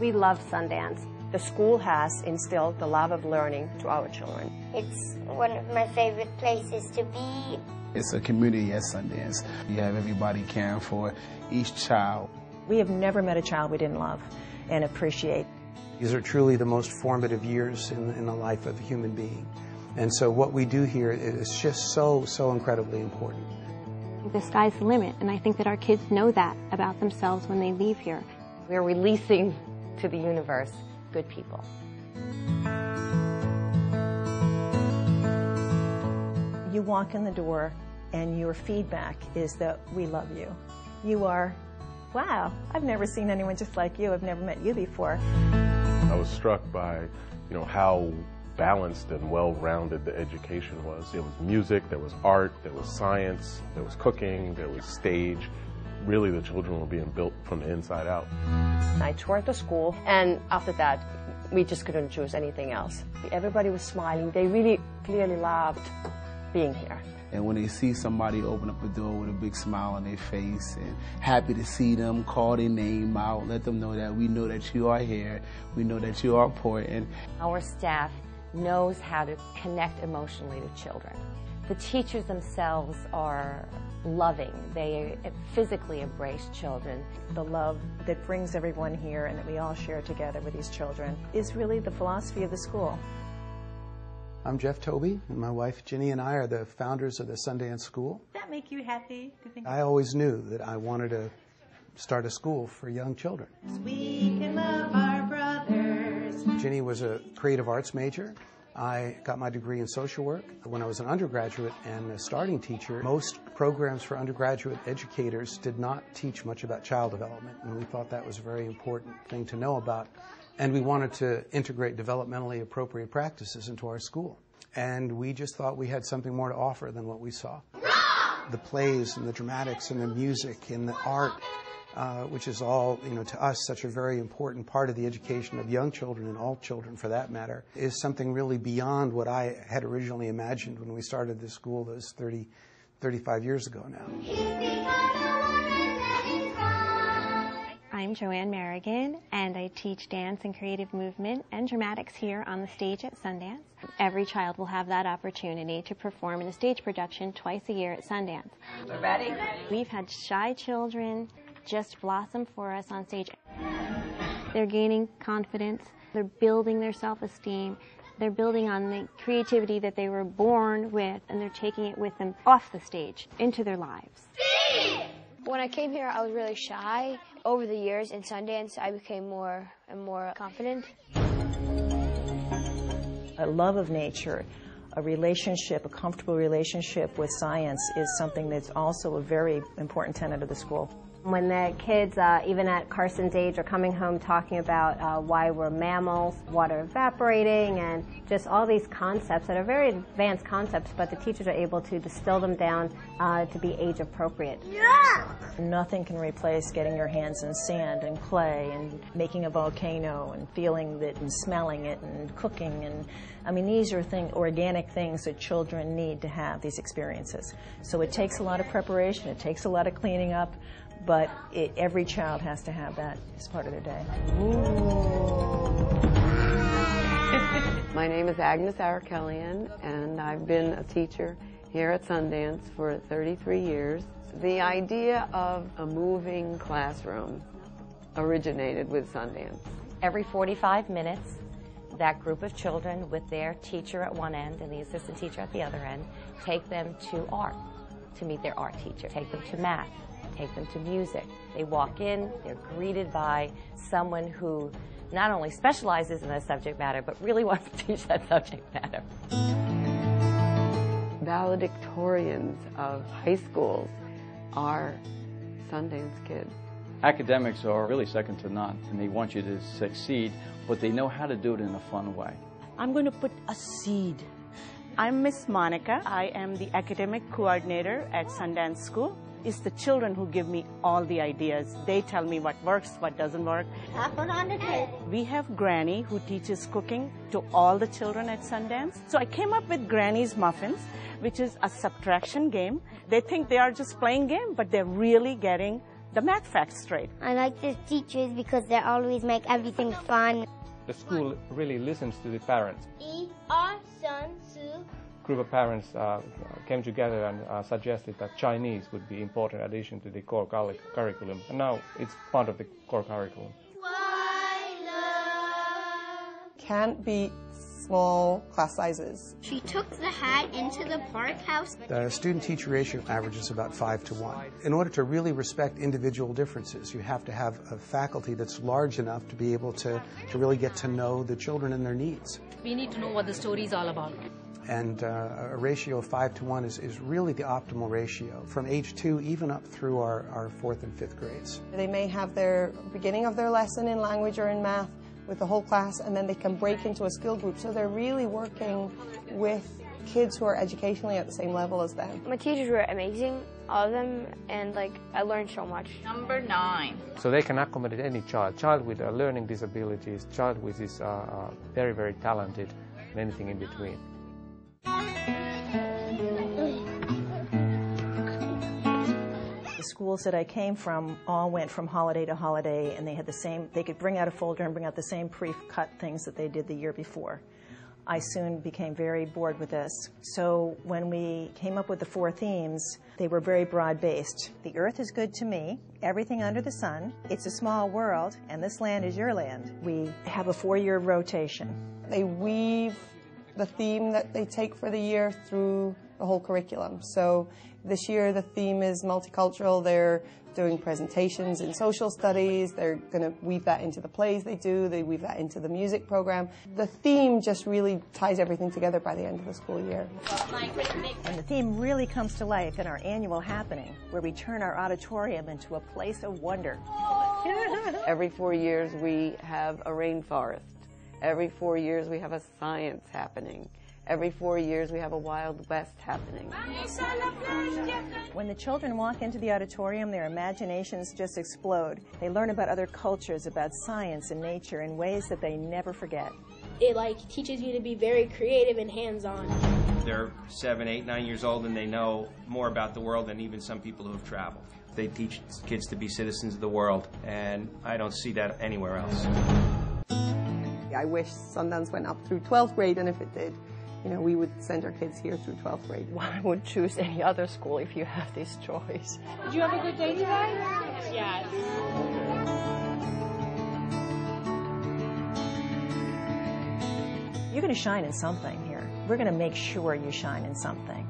We love Sundance. The school has instilled the love of learning to our children. It's one of my favorite places to be. It's a community at Sundance. You have everybody caring for each child. We have never met a child we didn't love and appreciate. These are truly the most formative years in the life of a human being. And so what we do here is just so incredibly important. The sky's the limit, and I think that our kids know that about themselves when they leave here. We're releasing to the universe good people. You walk in the door and your feedback is that we love you. You are, wow, I've never seen anyone just like you. I've never met you before. I was struck by, how balanced and well-rounded the education was. There was music, there was art, there was science, there was cooking, there was stage. Really, the children were being built from the inside out. I toured the school, and after that, we just couldn't choose anything else. Everybody was smiling. They really clearly loved being here. And when they see somebody open up a door with a big smile on their face and happy to see them, call their name out, let them know that we know that you are here, we know that you are important. Our staff knows how to connect emotionally to children. The teachers themselves are loving. They physically embrace children. The love that brings everyone here and that we all share together with these children is really the philosophy of the school. I'm Jeff Toby, and my wife Ginny and I are the founders of the Sundance School. Does that make you happy to think? I always knew that I wanted to start a school for young children. We can love our brothers. Ginny was a creative arts major. I got my degree in social work. When I was an undergraduate and a starting teacher, most programs for undergraduate educators did not teach much about child development, and we thought that was a very important thing to know about. And we wanted to integrate developmentally appropriate practices into our school. And we just thought we had something more to offer than what we saw. The plays and the dramatics and the music and the art, which is all, to us, such a very important part of the education of young children and all children for that matter, is something really beyond what I had originally imagined when we started this school those 35 years ago now. I'm Joanne Merrigan, and I teach dance and creative movement and dramatics here on the stage at Sundance. Every child will have that opportunity to perform in a stage production twice a year at Sundance. We're ready. We've had shy children just blossom for us on stage. They're gaining confidence, they're building their self-esteem, they're building on the creativity that they were born with, and they're taking it with them off the stage into their lives. When I came here, I was really shy. Over the years in Sundance, I became more and more confident. A love of nature, a relationship, a comfortable relationship with science is something that's also a very important tenet of the school. When the kids, even at Carson's age, are coming home talking about why we're mammals, water evaporating, and just all these concepts that are very advanced concepts, but the teachers are able to distill them down to be age appropriate. Yeah! Nothing can replace getting your hands in sand and clay and making a volcano and feeling it and smelling it and cooking. And I mean, these are organic things that children need to have, these experiences. So it takes a lot of preparation, it takes a lot of cleaning up, but every child has to have that as part of their day. My name is Agnes Arakelian, and I've been a teacher here at Sundance for 33 years. The idea of a moving classroom originated with Sundance. Every 45 minutes, that group of children with their teacher at one end and the assistant teacher at the other end take them to art to meet their art teacher, take them to math, take them to music. They walk in, they're greeted by someone who not only specializes in that subject matter, but really wants to teach that subject matter. Valedictorians of high schools are Sundance kids. Academics are really second to none, and they want you to succeed, but they know how to do it in a fun way. I'm going to put a seed. I'm Miss Monica. I am the academic coordinator at Sundance School. It's the children who give me all the ideas. They tell me what works, what doesn't work. We have Granny, who teaches cooking to all the children at Sundance. So I came up with Granny's Muffins, which is a subtraction game. They think they are just playing game, but they're really getting the math facts straight. I like the teachers because they always make everything fun. The school really listens to the parents. A Group of parents came together and suggested that Chinese would be an important addition to the core curriculum, and now it's part of the core curriculum. Can't be small class sizes. She took the hat into the park house. The student-teacher ratio averages about 5 to 1. In order to really respect individual differences, you have to have a faculty that's large enough to be able to really get to know the children and their needs. We need to know what the story is all about. And a ratio of 5 to 1 is really the optimal ratio from age 2 even up through our 4th and 5th grades. They may have their beginning of their lesson in language or in math with the whole class, and then they can break into a skill group. So they're really working with kids who are educationally at the same level as them. My teachers were amazing, all of them, and I learned so much. Number 9. So they can accommodate any child with learning disabilities, child which is very, very talented, and anything in between. The schools that I came from all went from holiday to holiday, and they could bring out a folder and bring out the same pre-cut things that they did the year before. I soon became very bored with this. So when we came up with the 4 themes, they were very broad-based. The earth is good to me, everything under the sun, it's a small world, and this land is your land. We have a 4-year rotation. They weave the theme that they take for the year through the whole curriculum. So this year the theme is multicultural. They're doing presentations in social studies. They're going to weave that into the plays they do. They weave that into the music program. The theme just really ties everything together by the end of the school year. And the theme really comes to life in our annual happening, where we turn our auditorium into a place of wonder. Every 4 years we have a rainforest. Every 4 years we have a science happening. Every 4 years we have a Wild West happening. When the children walk into the auditorium, their imaginations just explode. They learn about other cultures, about science and nature in ways that they never forget. It teaches you to be very creative and hands-on. They're 7, 8, 9 years old, and they know more about the world than even some people who have traveled. They teach kids to be citizens of the world, and I don't see that anywhere else. I wish Sundance went up through 12th grade, and if it did, we would send our kids here through 12th grade. Why would choose any other school if you have this choice? Did you have a good day today? Yes. You're going to shine in something here. We're going to make sure you shine in something.